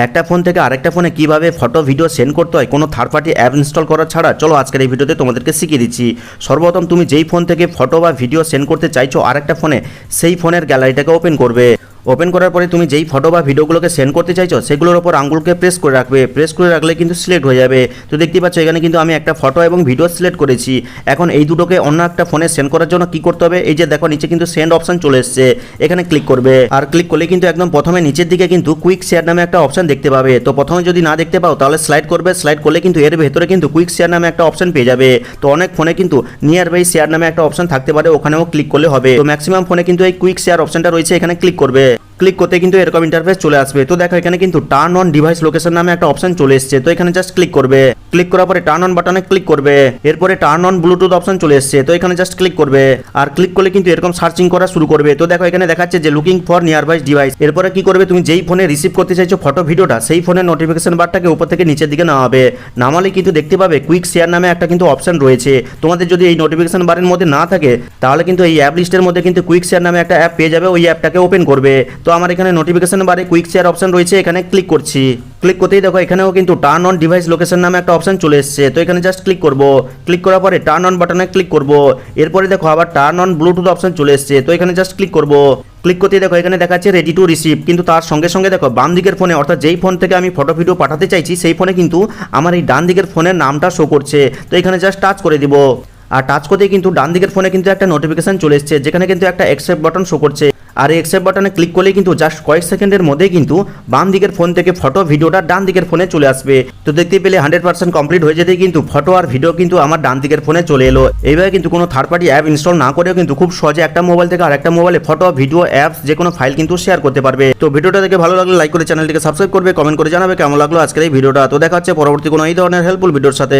একটা ফোন থেকে আরেকটা ফোনে কিভাবে ফটো ভিডিও সেন্ড করতে হয় কোনো থার্ড পার্টি অ্যাপ ইনস্টল করা ছাড়া, চলো আজকের এই ভিডিওতে তোমাদেরকে শিখিয়ে দিচ্ছি। সর্বপ্রথম তুমি যেই ফোন থেকে ফটো বা ভিডিও সেন্ড করতে চাইছো আরেকটা ফোনে, সেই ফোনের গ্যালারিটাকে ওপেন করবে। ওপেন করার পরে তুমি যেই ফটো বা ভিডিওগুলোকে সেন্ড করতে চাইছো সেগুলোর ওপর আঙ্গুলকে প্রেস করে রাখবে। প্রেস করে রাখলে কিন্তু সিলেক্ট হয়ে যাবে। তো দেখতে পাচ্ছ এখানে কিন্তু আমি একটা ফটো এবং ভিডিও সিলেক্ট করেছি। এখন এই দুটোকে অন্য একটা ফোনে সেন্ড করার জন্য কি করতে হবে, এই যে দেখো নিচে কিন্তু সেন্ড অপশন চলে এসেছে, এখানে ক্লিক করবে। আর ক্লিক করলে কিন্তু একদম প্রথমে নিচের দিকে কিন্তু কুইক শেয়ার নামে একটা অপশন দেখতে পাবে। তো প্রথমে যদি না দেখতে পাও তাহলে স্লাইড করবে। স্লাইড করলে কিন্তু এর ভেতরে কিন্তু কুইক শেয়ার নামে একটা অপশন পেয়ে যাবে। তো অনেক ফোনে কিন্তু নিয়ার বাই শেয়ার নামে একটা অপশন থাকতে পারে, ওখানেও ক্লিক করলে হবে। তো ম্যাক্সিমাম ফোনে কিন্তু এই কুইক শেয়ার অপশনটা রয়েছে, এখানে ক্লিক করবে। ক্লিক করতে কিন্তু এরকম ইন্টারফেস চলে আসবে। তো দেখো এখানে কিন্তু টার্ন অন ডিভাইস লোকেশন নামে একটা অপশন চলে এসেছে। তো এখানে জাস্ট ক্লিক করবে। ক্লিক করার পরে টার্ন অন বাটনে ক্লিক করবে। এরপরে টার্ন অন ব্লুটুথ অপশন চলে এসেছে। তো এখানে জাস্ট ক্লিক করবে। আর ক্লিক করলে কিন্তু এরকম সার্চিং করা শুরু করবে। তো দেখো এখানে দেখাচ্ছে যে looking for nearby device. এরপরে কি করবে, তুমি যেই ফোনে রিসিভ করতে চাইছো ফটো ভিডিওটা, সেই ফোনের নোটিফিকেশন বারটাকে উপর থেকে নিচের দিকে নামাবে। নামালে কিন্তু দেখতে পাবে কুইক শেয়ার নামে একটা কিন্তু অপশন রয়েছে। তোমাদের যদি এই নোটিফিকেশন বারের মধ্যে না থাকে তাহলে কিন্তু এই অ্যাপ লিস্টের মধ্যে কিন্তু কুইক শেয়ার নামে একটা অ্যাপ পেয়ে যাবে, ওই অ্যাপটাকে ওপেন করবে। তো আমার এখানে নোটিফিকেশন বারে কুইক শেয়ার অপশন রয়েছে, এখানে ক্লিক করছি। ক্লিক করতেই দেখো এখানেও কিন্তু টার্ন অন ডিভাইস লোকেশন নামে একটা অপশন চলে এসেছে। তো এখানে জাস্ট ক্লিক করব। ক্লিক করার পরে টার্ন অন বাটনে ক্লিক করব। এরপরে দেখো আবার টার্ন অন ব্লুটুথ অপশন চলে এসেছে। তো এখানে জাস্ট ক্লিক করব। ক্লিক করতেই দেখো এখানে দেখাচ্ছে রেডি টু রিসিভ, কিন্তু তার সঙ্গে সঙ্গে দেখো বাম দিকের ফোনে অর্থাৎ যেই ফোন থেকে আমি ফটো ভিডিও পাঠাতে চাইছি সেই ফোনে কিন্তু আমার এই ডান দিকের ফোনের নামটা শো করছে। তো এখানে জাস্ট টাচ করে দিব। আর টাচ করতেই কিন্তু ডান দিকের ফোনে কিন্তু একটা নোটিফিকেশন চলে এসেছে, যেখানে কিন্তু একটা অ্যাকসেপ্ট বাটন শো করছে। আর এই অ্যাকসেপ্ট বাটনে ক্লিক করলেই কিন্তু জাস্ট কয়েক সেকেন্ডের মধ্যেই কিন্তু বাম দিকের ফোন থেকে ফটো ভিডিওটা ডান দিকের ফোনে চলে আসবে। তো দেখতে পেলে 100% কমপ্লিট হয়ে যেতেই কিন্তু ফটো আর ভিডিও কিন্তু আমার ডান দিকের ফোনে চলে এলো। এইভাবে কিন্তু কোনো থার্ড পার্টি অ্যাপ ইনস্টল না করেও কিন্তু খুব সহজে একটা মোবাইল থেকে আরেকটা মোবাইলে ফটো ভিডিও অ্যাপস যে কোনো ফাইল কিন্তু শেয়ার করতে পারবে। তো ভিডিওটা দেখে ভালো লাগলে লাইক করে চ্যানেলটিকে সাবস্ক্রাইব করবে, কমেন্ট করে জানাবে কেমন লাগলো আজকের এই ভিডিওটা। তো দেখা হচ্ছে পরবর্তী কোনো এই ধরনের হেল্পফুল ভিডিওর সাথে।